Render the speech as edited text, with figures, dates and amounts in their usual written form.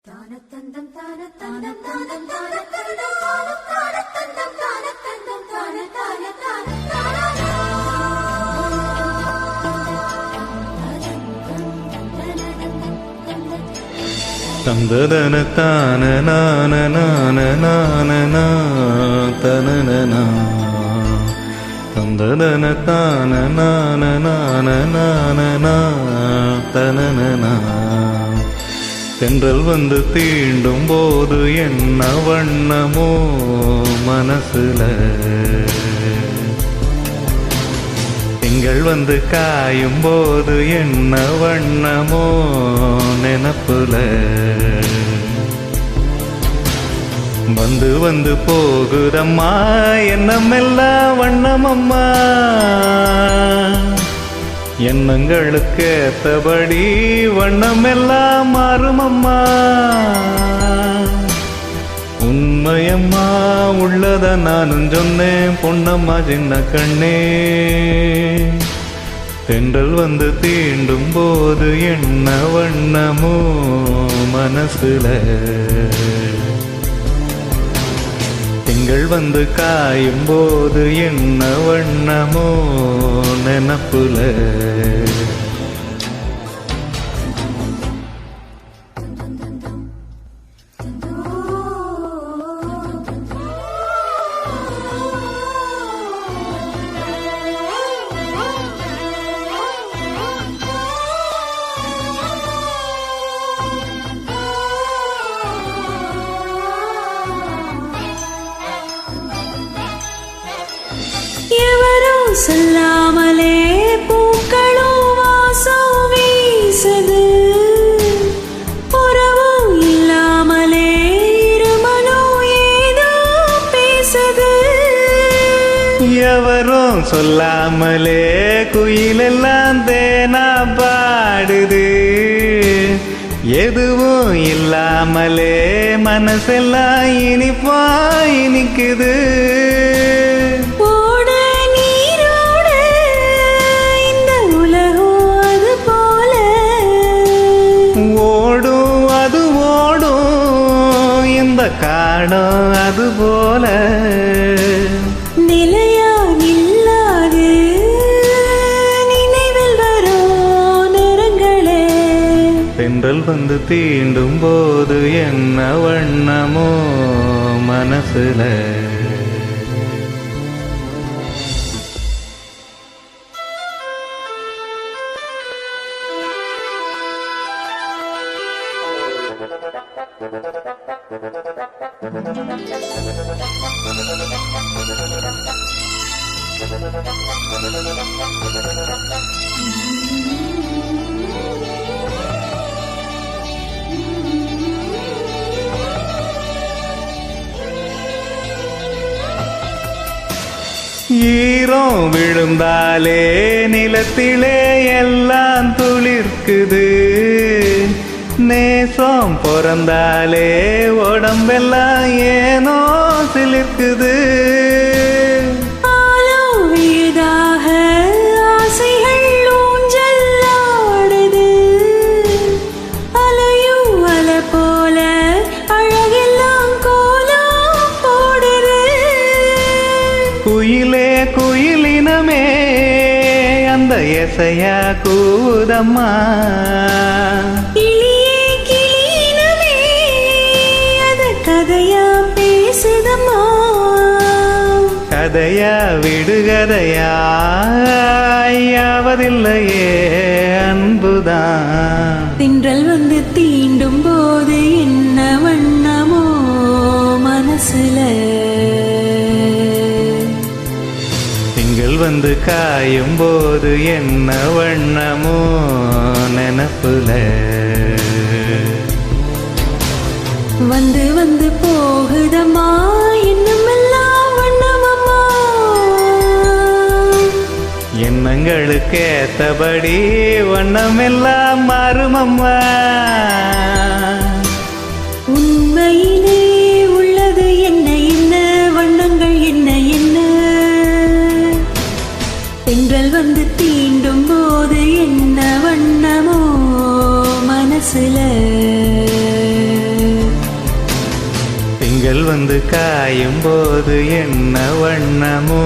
தந்ததன தான நான நான நான தனன தந்ததன தான நான நான நான தனன. தென்றல் வந்து தீண்டும் போது என்ன வண்ணமோ மனசுல, திங்கள் வந்து காயும் போது என்ன வண்ணமோ நினப்புல. வந்து வந்து போகுதம்மா எண்ணமெல்லாம் வண்ணமம்மா, எண்ணங்களுக்கு ஏத்தபடி வண்ணமெல்லாம் மாறுமம்மா. உண்மையம்மா உள்ளத நானும் சொன்னேன் பொன்னம்மா சின்ன கண்ணே. தென்றல் வந்து தீண்டும் போது என்ன வண்ணமோ மனசுல, திங்கள் வந்து காயும் போது என்ன வண்ணமோ நினப்புல. சொல்லாமலே பூக்களும் வாசம் வீசுது, உறவும் இல்லாமலே இருமனும் ஏதோ பேசுது. எவரும் சொல்லாமலே குயிலெல்லாம் தேனா பாடுது, எதுவும் இல்லாமலே மனசெல்லாம் இனிப்பா இனிக்குது. காணோம் அது போல நிலையா இல்லாது நினைவில் வரும் நிறங்களே. தென்றல் வந்து தீண்டும் போது என்ன வண்ணமோ மனசுல. ஈரம் விழுந்தாலே நிலத்திலே எல்லாம் துளிர்க்குது, நேசம் பிறந்தாலே உடம்பெல்லாம் ஏனோ சிலிர்க்குது. ஆசைகள் ஊஞ்சலாடுது, அலையும் அலை போல அழகெல்லாம் கோலம் போடுது. குயிலே குயிலினமே அந்த எசையா கூதம்மா, கதையா பேசுதம்மா. கதையா விடுகதையா யாவதில்லையே அன்புதான். தின்றல் வந்து தீண்டும் போது என்ன வண்ணமோ மனசுல, திங்கள் வந்து காயும் போது என்ன வண்ணமோ நினப்புல. வந்து வந்து போகுதம்மா இன்னுமெல்லாம் வண்ணமம்மா, எண்ணங்களுக்கு ஏத்தபடி வண்ணமெல்லாம் மாறுமம்மா. உண்மையிலே உள்ளது என்ன என்ன வண்ணங்கள் என்ன என்ன, தென்றல் வந்து தீண்டும் போது என்ன வண்ணமோ மனசுல. தென்றல் வந்து காயும் போது என்ன வண்ணமோ